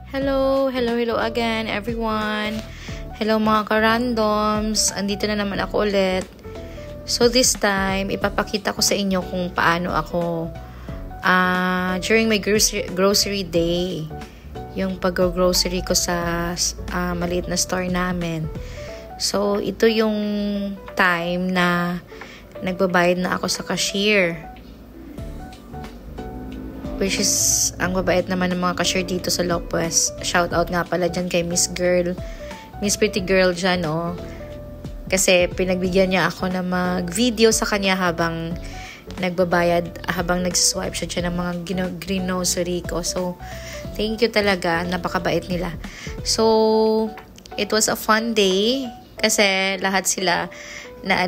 Hello again everyone. Hello mga ka-randoms. Andito na naman ako ulit. So this time, ipapakita ko sa inyo kung paano ako during my grocery day, yung pag-grocery ko sa maliit na store namin. So ito yung time na nagbabayad na ako sa cashier. Which is, ang babait naman ng mga cashier dito sa Lopez. Shout out nga pala dyan kay Miss Pretty Girl dyan, oh. Kasi pinagbigyan niya ako na mag-video sa kanya habang nagbabayad, habang nagsiswipe siya dyan ng mga grocery ko. So, thank you talaga. Napakabait nila. So, it was a fun day. Kasi lahat sila, na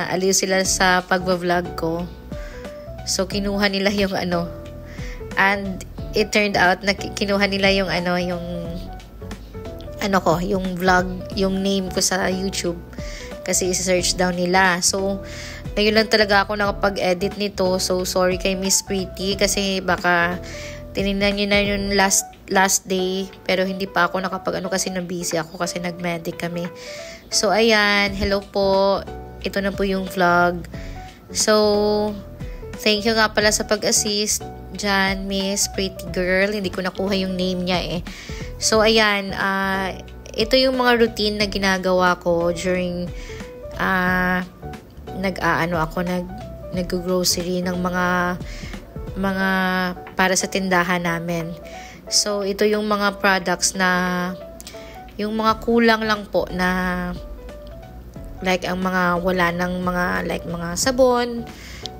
aliw sila sa pagbablog ko. So, kinuha nila yung and it turned out na kinuha nila yung vlog, yung name ko sa YouTube kasi i-search down nila. So, ngayon lang talaga ako nakapag-edit nito. So, sorry kay Miss Pretty kasi baka tinignan niyo na yung last day pero hindi pa ako kasi na-busy ako kasi nag-medic kami. So, ayan. Hello po. Ito na po yung vlog. So, thank you nga pala sa pag-assist dyan, Miss Pretty Girl. Hindi ko nakuha yung name niya eh. So, ayan. Ito yung mga routine na ginagawa ko during nag-grocery ng mga para sa tindahan namin. So, ito yung mga products na yung mga kulang lang po na like ang mga wala ng mga sabon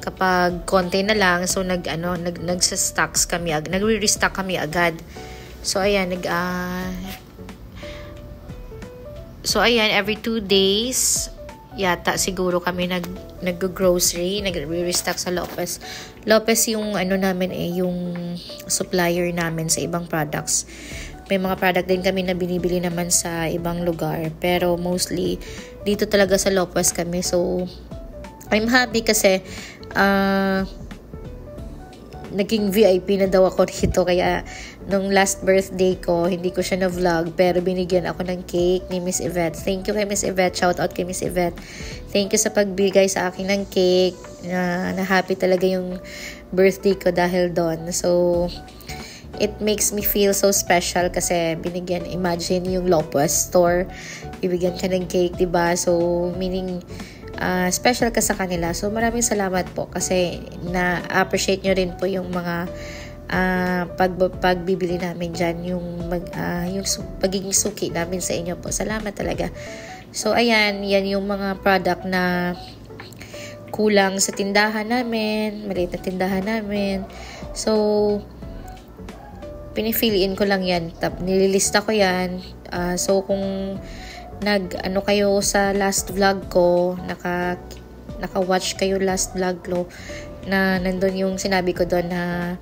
kapag konti na lang, so nagsa-stocks kami, nagre-restock kami agad. So ayan, every 2 days yata siguro kami nag-grocery, nagre-restock sa Lopez. Lopez yung namin yung supplier namin sa ibang products. May mga product din kami na binibili naman sa ibang lugar, pero mostly dito talaga sa Lopez kami. So I'm happy kasi naging VIP na daw ako dito. Kaya nung last birthday ko, hindi ko siya na-vlog pero binigyan ako ng cake ni Miss Yvette. Thank you kay Miss Yvette. Shout out kay Miss Yvette. Thank you sa pagbigay sa akin ng cake. Na happy talaga yung birthday ko dahil doon. So, it makes me feel so special kasi imagine yung Lopez store, ibigyan ka ng cake, diba? So, meaning, special ka sa kanila. So, maraming salamat po kasi na-appreciate nyo rin po yung mga pagbibili namin dyan, yung pagiging suki namin sa inyo po. Salamat talaga. So, ayan, yan yung mga product na kulang sa tindahan namin, maliit na tindahan namin. So, pinifiliin ko lang yan. Nililista ko yan. So, kung kayo sa last vlog ko, naka-watch kayo last vlog ko, na nandun yung sinabi ko doon na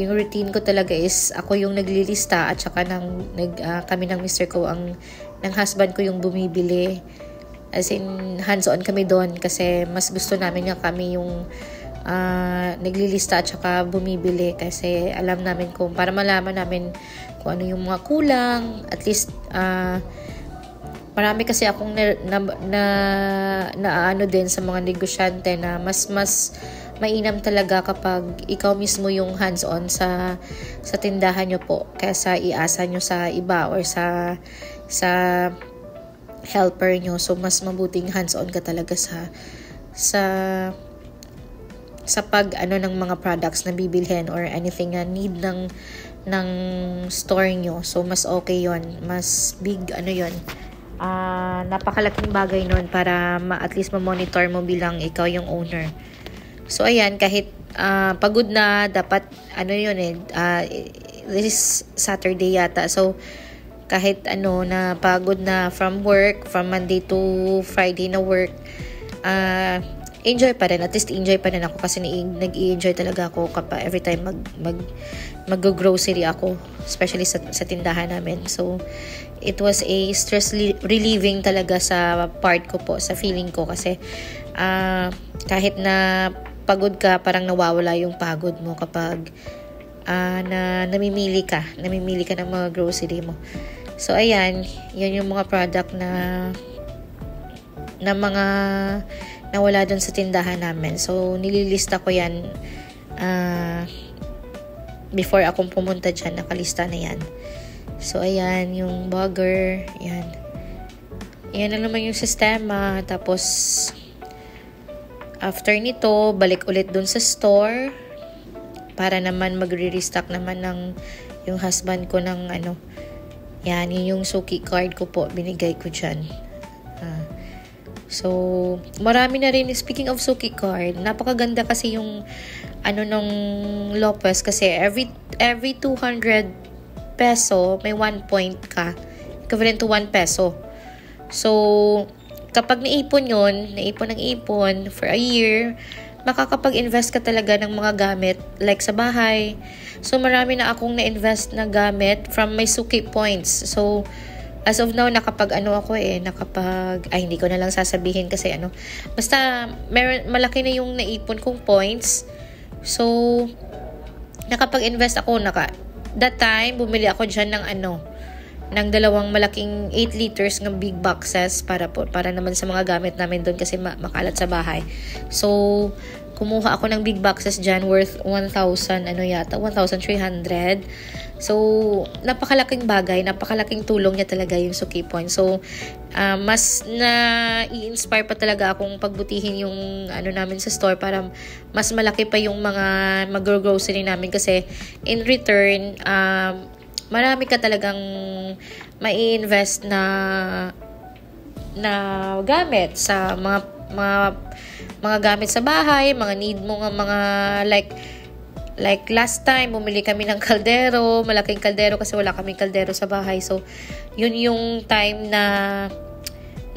yung routine ko talaga is ako yung naglilista at saka kami ng mister ko, ng husband ko yung bumibili. As in, hands-on kami doon kasi mas gusto namin nga kami yung naglilista at saka bumibili kasi alam namin para malaman namin kung ano yung mga kulang. At least, marami kasi akong na din sa mga negosyante na mas mainam talaga kapag ikaw mismo yung hands-on sa tindahan nyo po kaysa iasa nyo sa iba or sa helper nyo. So, mas mabuting hands-on ka talaga sa pag ng mga products na bibilhin or anything na need ng store nyo. So, mas okay yon, mas big yon. Napakalaking bagay nun para at least ma-monitor mo bilang ikaw yung owner. So, ayan, kahit pagod na, dapat, this is Saturday yata. So, kahit na pagod na from work, from Monday to Friday na work, enjoy pa rin. At least enjoy pa rin ako kasi nag-i-enjoy talaga ako kapag every time mag-grocery ako, especially sa tindahan namin. So, it was a stress relieving talaga sa part ko po, sa feeling ko kasi kahit na pagod ka, parang nawawala yung pagod mo kapag na namimili ka ng mga grocery mo. So ayan, yan yung mga product na mga nawala dun sa tindahan namin. So nililista ko yan before akong pumunta dyan, nakalista na yan. So ayan, yung burger, yan na naman yung sistema. Tapos after nito, balik ulit dun sa store para naman magre-restock naman ng yung husband ko ng yan, yun yung suki card ko po, binigay ko dyan. So marami na rin. Speaking of suki card, napakaganda kasi yung nung Lopez, kasi every 200 peso may 1 point ka, equivalent to 1 peso. So kapag naipon for a year, makakapag-invest ka talaga ng mga gamit like sa bahay. So marami na akong na-invest na gamit from my suki points. So as of now, hindi ko na lang sasabihin kasi basta malaki na yung naipon kong points. So nakapag-invest ako. That time bumili ako dyan ng dalawang malaking 8 liters ng big boxes para naman sa mga gamit namin doon kasi makalat sa bahay. So kumuha ako ng big boxes dyan worth 1,300. So napakalaking bagay, napakalaking tulong niya talaga yung suki point. So mas i-inspire pa talaga akong pagbutihin yung namin sa store para mas malaki pa yung mga mag-grocery namin, kasi in return marami ka talagang mai-invest na gamit sa mga gamit sa bahay, mga need mo nga, mga like last time bumili kami ng kaldero, malaking kaldero kasi wala kaming kaldero sa bahay. So yun yung time na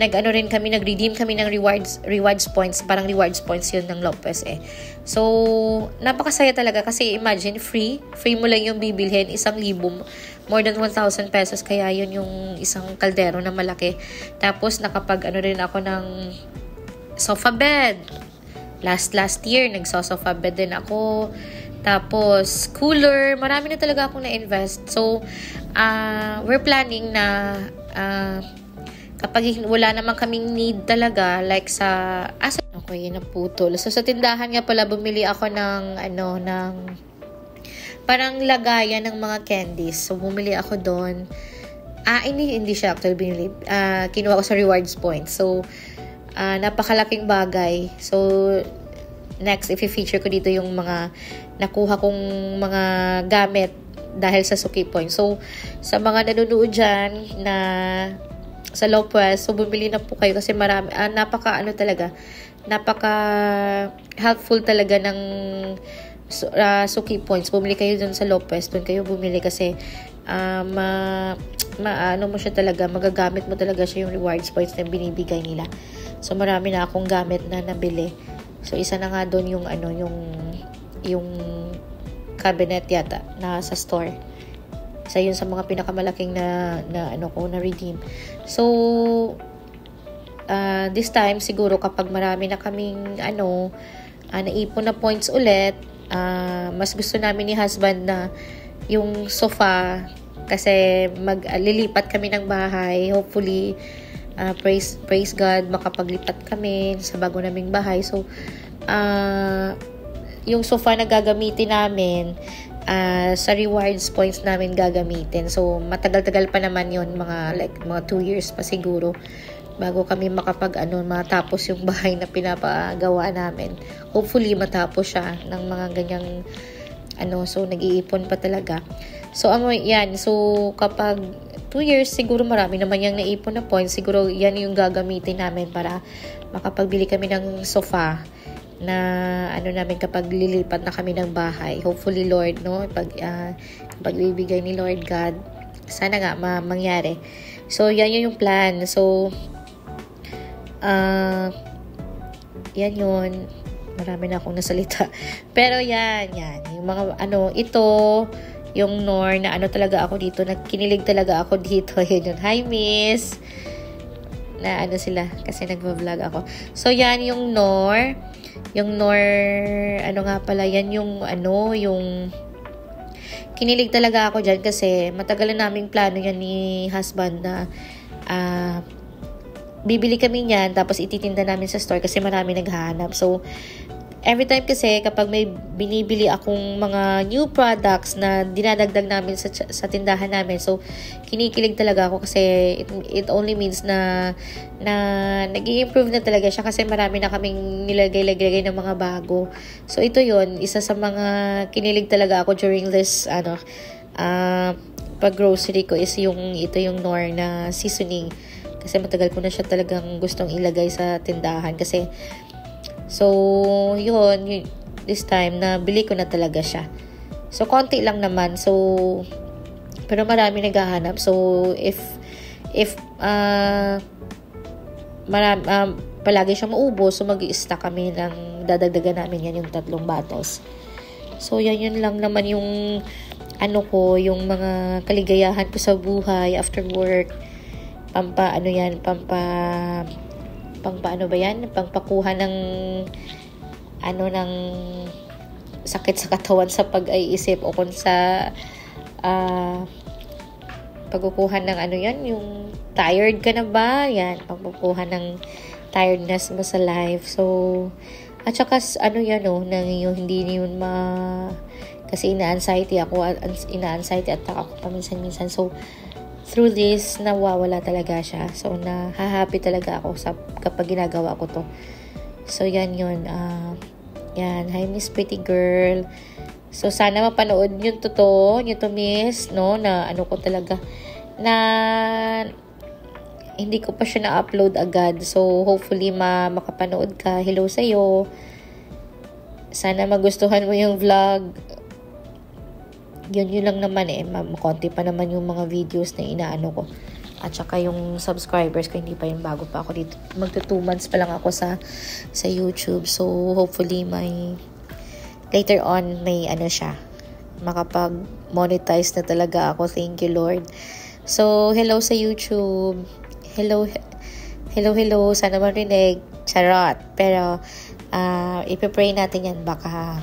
nag-redeem kami ng rewards points, parang rewards points yun ng Lopez eh. So napakasaya talaga kasi imagine free mo lang yung bibilhin, 1,000, more than 1,000 pesos, kaya yun yung isang kaldero na malaki. Tapos nakapag rin ako ng sofa bed. Last year, nagso-sofa bed din ako. Tapos, cooler. Marami na talaga akong na-invest. So, we're planning na kapag wala naman kaming need talaga, like sa... yun ang putol. So, sa tindahan nga pala, bumili ako ng parang lagayan ng mga candies. So, bumili ako doon. Hindi siya actually binili. Kinuha ko sa rewards points. So, napakalaking bagay. So next, i-feature ko dito yung mga nakuha kong mga gamit dahil sa suki point. So sa mga nanonood dyan na sa Lopez, so bumili na po kayo kasi marami, napaka helpful talaga ng suki points. Bumili kayo dun sa Lopez, dun kayo bumili kasi mo siya talaga, magagamit mo talaga siya yung rewards points na binibigay nila. So marami na akong gamit na nabili. So isa na nga doon yung cabinet yata na sa store. Isa yun sa mga pinakamalaking na redeem. So this time siguro kapag marami na kaming naipon na points ulit, mas gusto namin ni husband na yung sofa, kasi lilipat kami ng bahay. Hopefully praise God, makapaglipat kami sa bago naming bahay. So yung sofa na gagamitin namin, sa rewards points namin gagamitin. So matagal-tagal pa naman yun, mga 2 years pa siguro bago kami matapos yung bahay na pinapagawa namin. Hopefully matapos siya ng mga ganyang so nag-iipon pa talaga. So yan, so kapag 2 years, siguro marami naman yung naipon na points. Siguro yan yung gagamitin namin para makapagbili kami ng sofa na namin kapag lilipat na kami ng bahay. Hopefully, Lord, no? Pagbibigay ni Lord God, sana nga mangyari. So, yan yung plan. So, yan yun. Marami na akong nasalita. Pero yan. Yung mga, ito, yung Nor na talaga ako dito, kinilig talaga ako dito. Yun. Hi, Miss! Na sila, kasi nagva-vlog ako. So, yan yung Nor. Yung Nor, nga pala, yan yung kinilig talaga ako dyan kasi matagal na naming plano yan ni husband na bibili kami niyan tapos ititinda namin sa store kasi marami naghahanap. So, every time kasi kapag may binibili akong mga new products na dinadagdag namin sa tindahan namin, so kinikilig talaga ako kasi it only means na nag-i-improve na talaga siya kasi marami na kaming nilagay ng mga bago. So ito yon, isa sa mga kinilig talaga ako during this pag grocery ko is yung Knorr na seasoning kasi matagal ko na siya talagang gustong ilagay sa tindahan kasi so, yun, this time, nabili ko na talaga siya. So, konti lang naman. So, pero marami naghahanap. So, if palagi siya maubos, so mag-i-stock kami ng dadagdagan namin yan yung 3 bottles. So, yun lang naman yung yung mga kaligayahan ko sa buhay after work. Pangpakuha ng ng sakit sa katawan sa pag-iisip o kung sa pagkukuha ng yung tired ka na ba? Yan, pagkukuha ng tiredness mo sa life. So, at saka nang yung hindi yun kasi ina-anxiety attack ako paminsan-minsan. So, through this, nawawala talaga siya. So, nahahappy talaga ako kapag ginagawa ko to. So, yan yun. Yan. Hi, Miss Pretty Girl. So, sana mapanood nyo to, Miss, no? Na ko talaga. Na hindi ko pa siya na-upload agad. So, hopefully, makapanood ka. Hello sa'yo. Sana magustuhan mo yung vlog. Yun lang naman konti pa naman yung mga videos na inaano ko. At saka yung subscribers ko, hindi pa yung bago pa ako dito. Magto 2 months pa lang ako sa YouTube. So, hopefully later on may siya. Makapag-monetize na talaga ako. Thank you, Lord. So, hello sa YouTube. Hello. Sana marinig. Charot. Pero, ipipray natin yan. Baka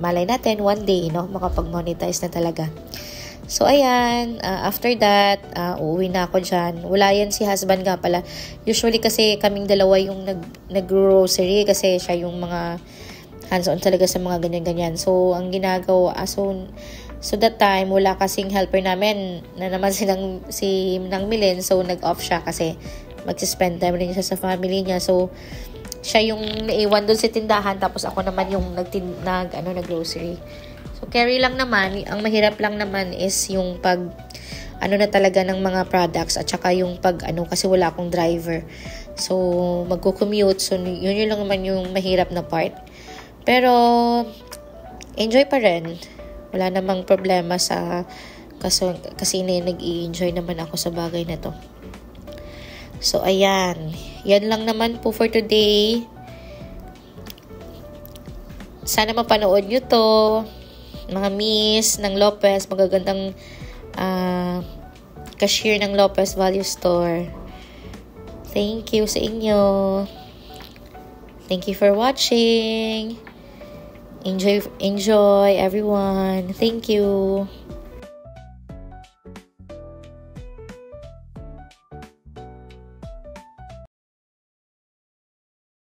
malay natin one day, no? Makapag-monetize na talaga. So, ayan. After that, uuwi na ako dyan. Wala yan si husband nga pala. Usually kasi kaming dalawa yung nag-grocery kasi siya yung mga hands-on talaga sa mga ganyan-ganyan. So, ang ginagawa, so that time, wala kasing helper namin na naman si Nang Milin. So, nag-off siya kasi mag-spend time rin siya sa family niya. So, siya yung naiwan doon sa tindahan tapos ako naman yung nag-grocery. So, carry lang naman. Ang mahirap lang naman is yung pag na talaga ng mga products at saka yung kasi wala akong driver. So, magko-commute. So, yun lang naman yung mahirap na part. Pero, enjoy pa rin. Wala namang problema kasi nag-i-enjoy naman ako sa bagay na to. So, ayan. Yan lang naman po for today. Sana mapanood nyo to. Mga miss ng Lopez. Magagandang cashier ng Lopez Value Store. Thank you sa inyo. Thank you for watching. Enjoy everyone. Thank you.